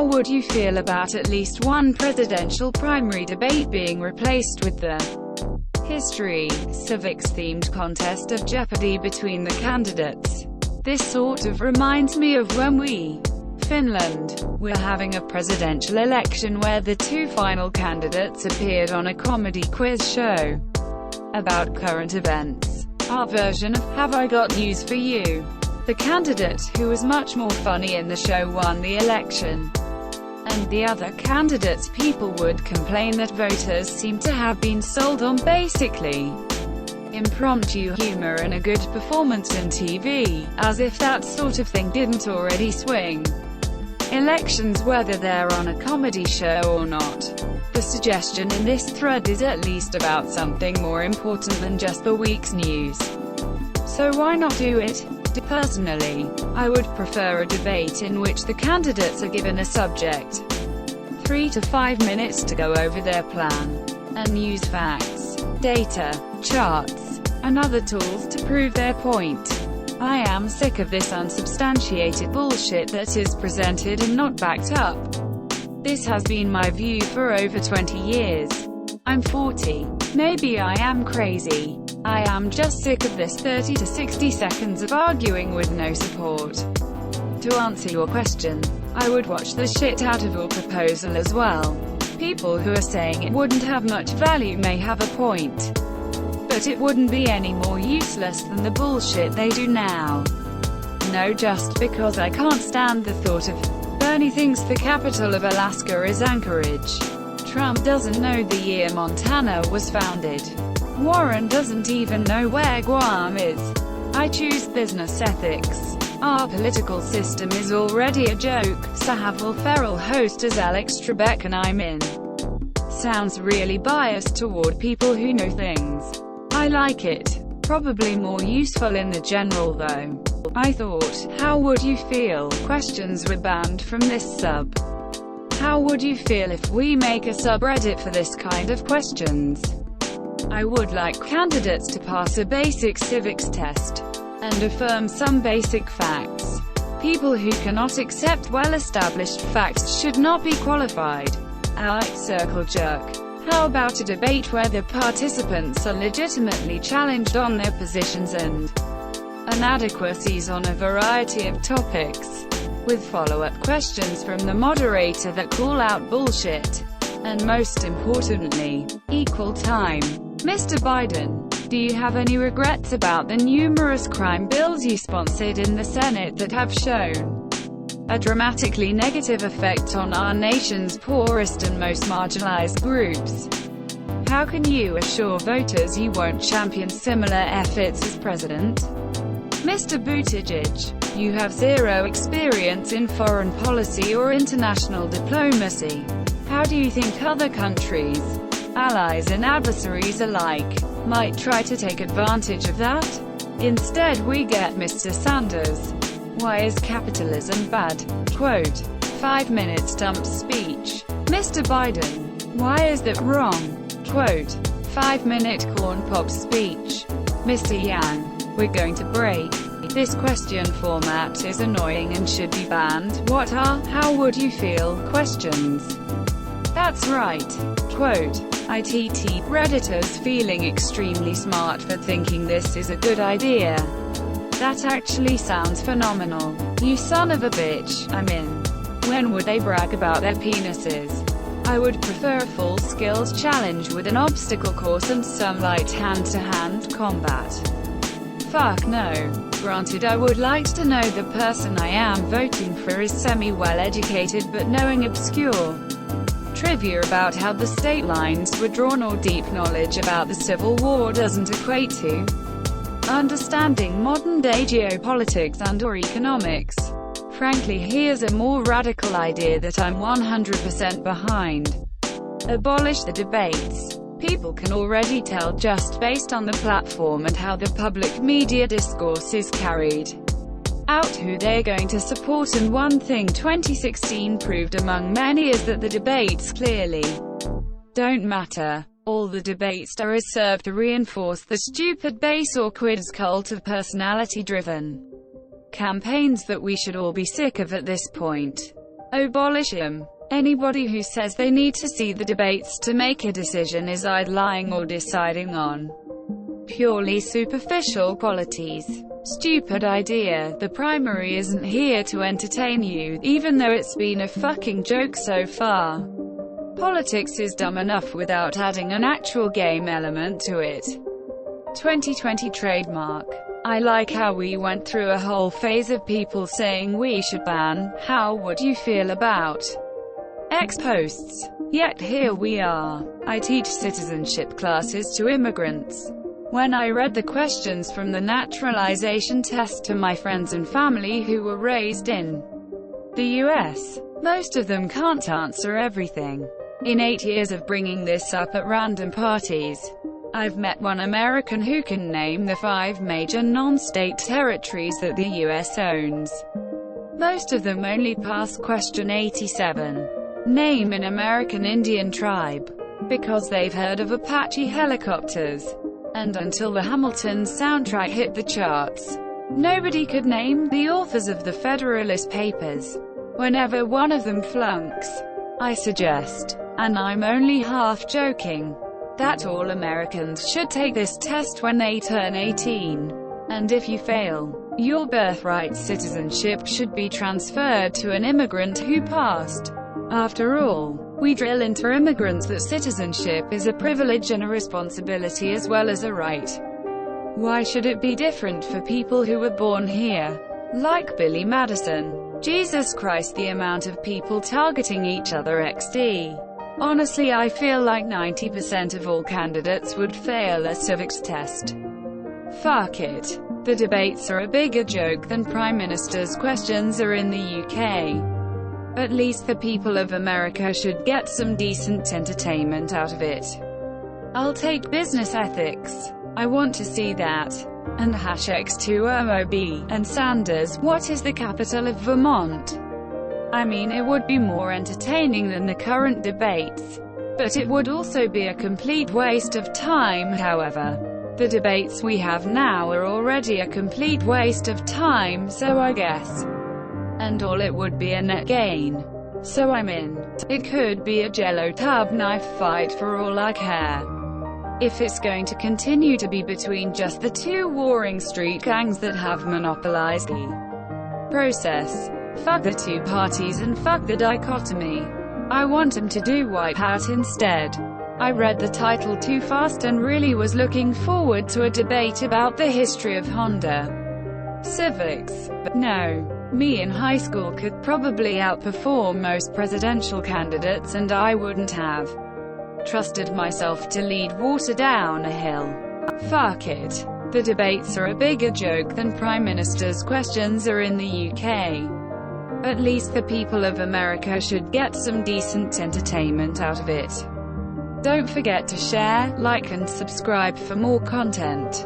would you feel about at least one presidential primary debate being replaced with the history, civics-themed contest of Jeopardy between the candidates? This sort of reminds me of when Finland, were having a presidential election where the two final candidates appeared on a comedy quiz show about current events. Our version of Have I Got News for You? The candidate, who was much more funny in the show, won the election. And the other candidates, people would complain that voters seemed to have been sold on basically impromptu humor and a good performance in TV, as if that sort of thing didn't already swing elections whether they're on a comedy show or not. The suggestion in this thread is at least about something more important than just the week's news. So why not do it? Personally, I would prefer a debate in which the candidates are given a subject, 3 to 5 minutes to go over their plan, and use facts, data, charts, and other tools to prove their point. I am sick of this unsubstantiated bullshit that is presented and not backed up. This has been my view for over 20 years. I'm 40. Maybe I am crazy. I am just sick of this 30 to 60 seconds of arguing with no support. To answer your question, I would watch the shit out of your proposal as well. People who are saying it wouldn't have much value may have a point, but it wouldn't be any more useless than the bullshit they do now. No, just because I can't stand the thought of Bernie thinks the capital of Alaska is Anchorage. Trump doesn't know the year Montana was founded. Warren doesn't even know where Guam is. I choose business ethics. Our political system is already a joke, so have Will Ferrell host as Alex Trebek and I'm in. Sounds really biased toward people who know things. I like it. Probably more useful in the general though. I thought, how would you feel? Questions were banned from this sub. How would you feel if we make a subreddit for this kind of questions? I would like candidates to pass a basic civics test and affirm some basic facts. People who cannot accept well-established facts should not be qualified. Circle jerk. How about a debate where the participants are legitimately challenged on their positions and inadequacies on a variety of topics, with follow-up questions from the moderator that call out bullshit? And most importantly, equal time. Mr. Biden, do you have any regrets about the numerous crime bills you sponsored in the Senate that have shown a dramatically negative effect on our nation's poorest and most marginalized groups? How can you assure voters you won't champion similar efforts as president? Mr. Buttigieg, you have zero experience in foreign policy or international diplomacy. How do you think other countries, allies and adversaries alike, might try to take advantage of that? Instead we get Mr. Sanders. Why is capitalism bad? Quote, 5-minute stump speech. Mr. Biden, why is that wrong? Quote, 5-minute corn pop speech. Mr. Yang, we're going to break. This question format is annoying and should be banned. What are, how would you feel, questions? That's right. Quote, ITT, Redditors feeling extremely smart for thinking this is a good idea. That actually sounds phenomenal. You son of a bitch, I'm in. When would they brag about their penises? I would prefer a full skills challenge with an obstacle course and some light hand-to-hand combat. Fuck no. Granted, I would like to know the person I am voting for is semi-well-educated but knowing obscure trivia about how the state lines were drawn or deep knowledge about the Civil War doesn't equate to understanding modern-day geopolitics and/or economics. Frankly, here's a more radical idea that I'm 100% behind. Abolish the debates. People can already tell just based on the platform and how the public media discourse is carried out who they're going to support, and one thing 2016 proved among many is that the debates clearly don't matter. All the debates do is serve to reinforce the stupid base or quiz cult of personality-driven campaigns that we should all be sick of at this point. Abolish him. Anybody who says they need to see the debates to make a decision is either lying or deciding on purely superficial qualities. Stupid idea. The primary isn't here to entertain you, even though it's been a fucking joke so far. Politics is dumb enough without adding an actual game element to it. 2020 trademark. I like how we went through a whole phase of people saying we should ban. How would you feel about X posts? Yet here we are. I teach citizenship classes to immigrants. When I read the questions from the naturalization test to my friends and family who were raised in the US, most of them can't answer everything. In 8 years of bringing this up at random parties, I've met one American who can name the 5 major non-state territories that the US owns. Most of them only pass question 87. Name an American Indian tribe. Because they've heard of Apache helicopters. And until the Hamilton soundtrack hit the charts, nobody could name the authors of the Federalist Papers. Whenever one of them flunks, I suggest, and I'm only half joking, that all Americans should take this test when they turn 18. And if you fail, your birthright citizenship should be transferred to an immigrant who passed. After all, we drill into immigrants that citizenship is a privilege and a responsibility as well as a right. Why should it be different for people who were born here? Like Billy Madison. Jesus Christ, the amount of people targeting each other XD. Honestly, I feel like 90% of all candidates would fail a civics test. Fuck it. The debates are a bigger joke than Prime Minister's questions are in the UK. At least the people of America should get some decent entertainment out of it. I'll take business ethics. I want to see that. And #X2MOB. And Sanders, what is the capital of Vermont? I mean, it would be more entertaining than the current debates. But it would also be a complete waste of time. However, the debates we have now are already a complete waste of time, so I guess. And all it would be a net gain. So I'm in. It could be a Jello tub knife fight for all I care. If it's going to continue to be between just the 2 warring street gangs that have monopolized the process, fuck the 2 parties and fuck the dichotomy. I want them to do White Hat instead. I read the title too fast and really was looking forward to a debate about the history of Honda Civics. But no. Me in high school could probably outperform most presidential candidates, and I wouldn't have trusted myself to lead water down a hill. Fuck it. The debates are a bigger joke than Prime Minister's questions are in the UK. At least the people of America should get some decent entertainment out of it. Don't forget to share, like and subscribe for more content.